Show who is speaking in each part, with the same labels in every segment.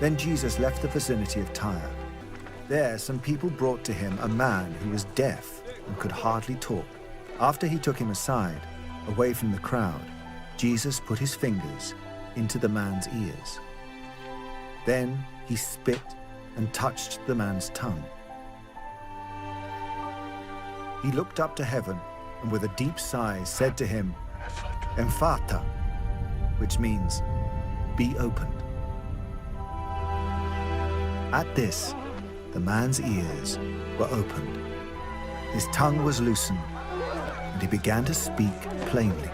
Speaker 1: Then Jesus left the vicinity of Tyre. There, some people brought to him a man who was deaf and could hardly talk. After he took him aside, away from the crowd, Jesus put his fingers into the man's ears. Then he spit and touched the man's tongue. He looked up to heaven and with a deep sigh said to him, "Emphata," which means, "Be opened." At this, the man's ears were opened. His tongue was loosened, and he began to speak plainly.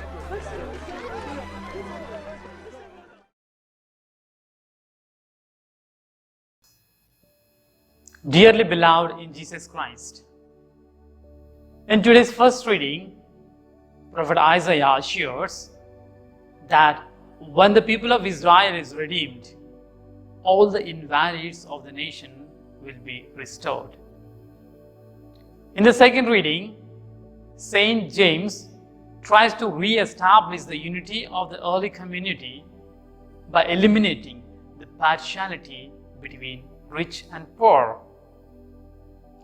Speaker 2: Dearly beloved in Jesus Christ, in today's first reading, Prophet Isaiah assures that when the people of Israel is redeemed, all the invalids of the nation will be restored. In the second reading, Saint James tries to re-establish the unity of the early community by eliminating the partiality between rich and poor.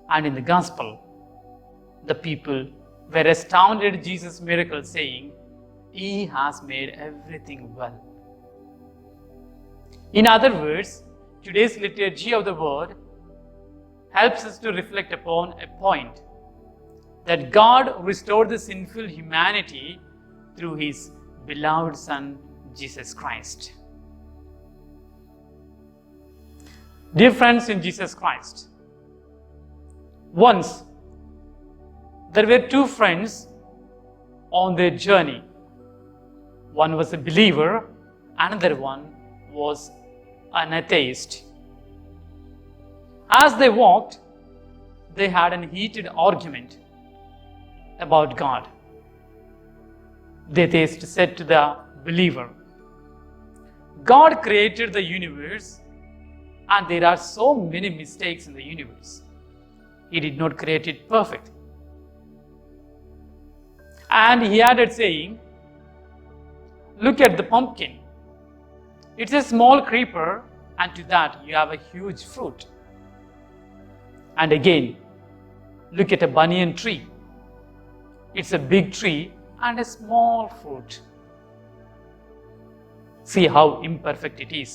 Speaker 2: And in the Gospel, the people were astounded at Jesus' miracle, saying, "He has made everything well." In other words, today's liturgy of the Word helps us to reflect upon a point that God restored the sinful humanity through His beloved Son, Jesus Christ. Dear friends in Jesus Christ, once there were two friends on their journey. One was a believer, another one was an atheist. As they walked, they had an heated argument about God. The atheist said to the believer, "God created the universe and there are so many mistakes in the universe. He did not create it perfect." And he added saying, "Look at the pumpkin. It's a small creeper and to that you have a huge fruit. And again, look at a banyan tree. It's a big tree and a small fruit. See how imperfect it is.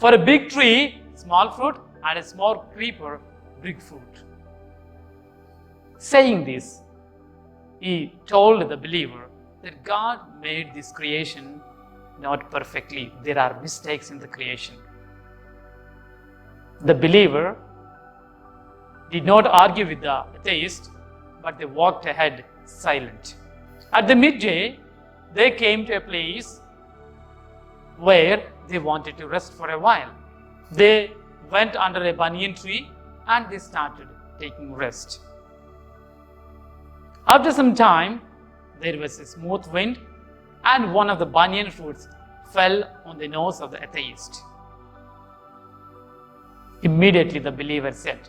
Speaker 2: For a big tree, small fruit, and a small creeper, big fruit." Saying this, he told the believer that God made this creation not perfectly. There are mistakes in the creation. The believer did not argue with the atheist, but they walked ahead silent. At the midday, they came to a place where they wanted to rest for a while. They went under a banyan tree and they started taking rest. After some time, there was a smooth wind and one of the banyan fruits fell on the nose of the atheist. Immediately the believer said,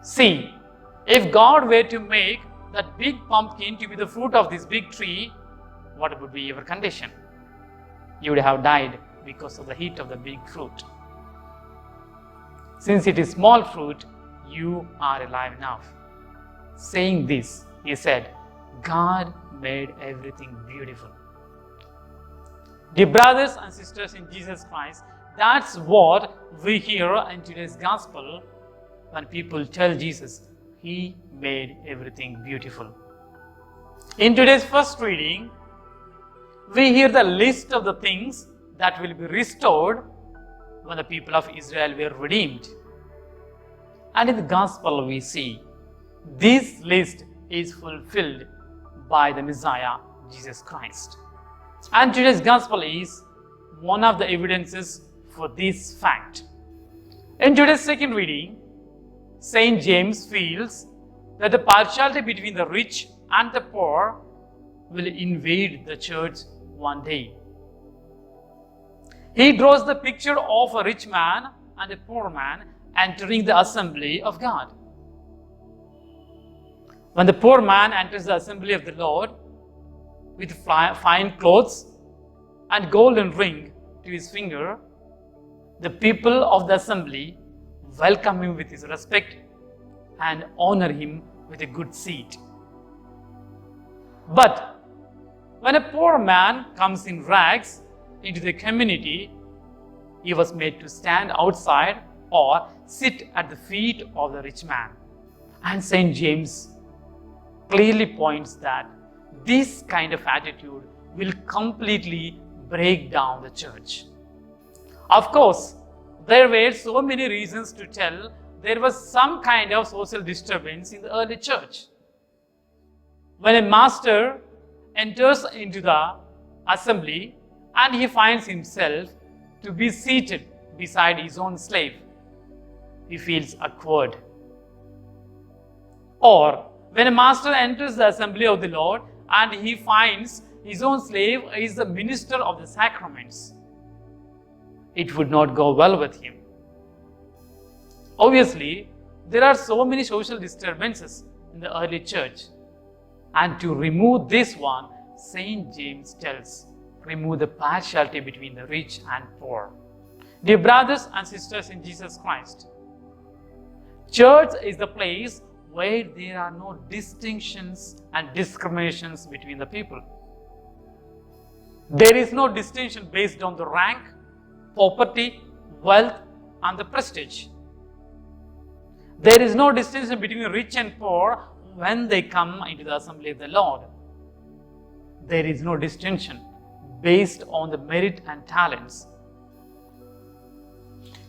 Speaker 2: "See, if God were to make that big pumpkin to be the fruit of this big tree, what would be your condition? You would have died because of the heat of the big fruit. Since it is small fruit, you are alive now." Saying this, he said, "God made everything beautiful." Dear brothers and sisters in Jesus Christ, that's what we hear in today's gospel when people tell Jesus, He made everything beautiful. In today's first reading, we hear the list of the things that will be restored when the people of Israel were redeemed. And in the gospel we see this list is fulfilled by the Messiah, Jesus Christ. And today's gospel is one of the evidences for this fact. In today's second reading, Saint James feels that the partiality between the rich and the poor will invade the church one day. He draws the picture of a rich man and a poor man entering the assembly of God. When the poor man enters the assembly of the Lord with fine clothes and golden ring to his finger, The people of the assembly welcome him with his respect and honor him with a good seat. But when a poor man comes in rags into the community, he was made to stand outside or sit at the feet of the rich man. And St. James clearly points that this kind of attitude will completely break down the church. Of course, there were so many reasons to tell there was some kind of social disturbance in the early church. When a master enters into the assembly and he finds himself to be seated beside his own slave, he feels awkward. Or when a master enters the assembly of the Lord and he finds his own slave is the minister of the sacraments, it would not go well with him. Obviously, there are so many social disturbances in the early church, and to remove this one, St. James tells, remove the partiality between the rich and poor. Dear brothers and sisters in Jesus Christ, church is the place where there are no distinctions and discriminations between the people. There is no distinction based on the rank, property, wealth, and the prestige. There is no distinction between rich and poor when they come into the assembly of the Lord. There is no distinction based on the merit and talents.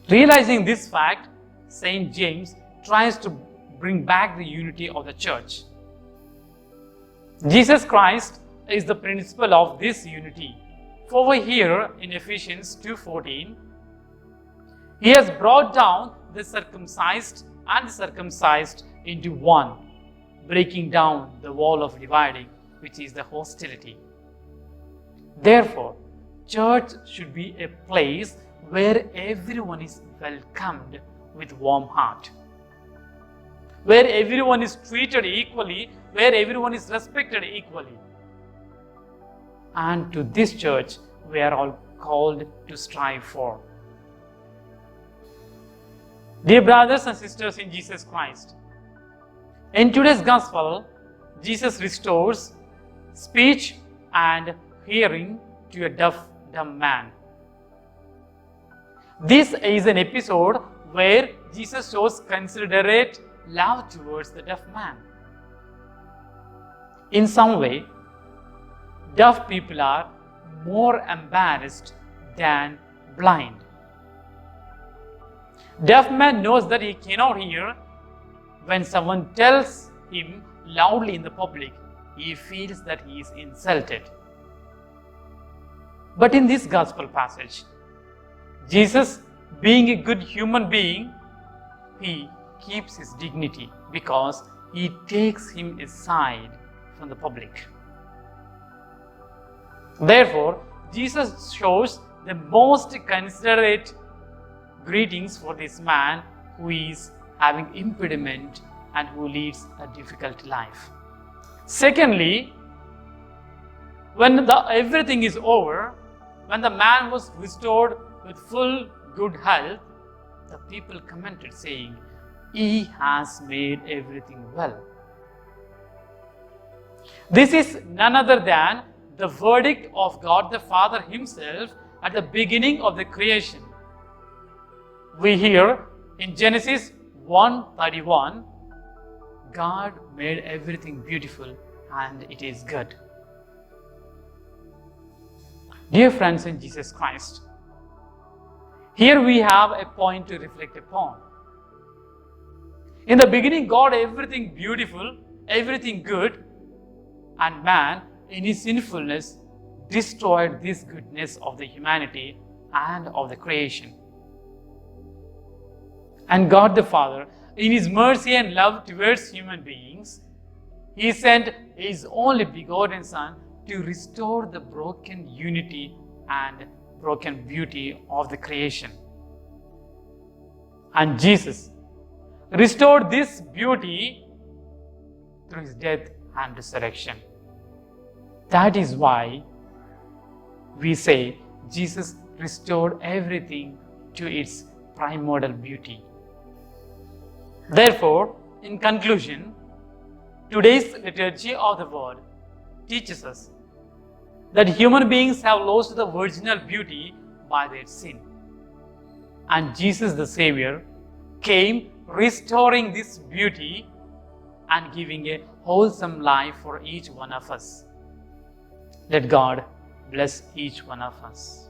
Speaker 2: Realizing this fact, St. James tries to bring back the unity of the church. Jesus Christ is the principle of this unity. For over here in Ephesians 2:14, he has brought down the circumcised and the circumcised into one, breaking down the wall of dividing, which is the hostility. Therefore, church should be a place where everyone is welcomed with warm heart, where everyone is treated equally, where everyone is respected equally. And to this church we are all called to strive for. Dear brothers and sisters in Jesus Christ, in today's gospel, Jesus restores speech and hearing to a deaf, dumb man. This is an episode where Jesus shows considerate love towards the deaf man. In some way, deaf people are more embarrassed than blind. Deaf man knows that he cannot hear. When someone tells him loudly in the public, he feels that he is insulted. But in this gospel passage, Jesus, being a good human being, he keeps his dignity because he takes him aside from the public. Therefore, Jesus shows the most considerate greetings for this man who is having impediment and who leads a difficult life. Secondly, when everything is over, when the man was restored with full good health, the people commented saying, "He has made everything well." This is none other than the verdict of God the Father himself at the beginning of the creation. We hear in Genesis 1:31, God made everything beautiful and it is good. Dear friends in Jesus Christ, here we have a point to reflect upon. In the beginning, God everything beautiful, everything good, and man in his sinfulness destroyed this goodness of the humanity and of the creation. And God the Father, in his mercy and love towards human beings, he sent his only begotten Son to restore the broken unity and broken beauty of the creation. And Jesus restored this beauty through his death and resurrection. That is why we say Jesus restored everything to its primordial beauty. Therefore, in conclusion, today's liturgy of the Word teaches us that human beings have lost the virginal beauty by their sin. And Jesus the Savior came restoring this beauty and giving a wholesome life for each one of us. Let God bless each one of us.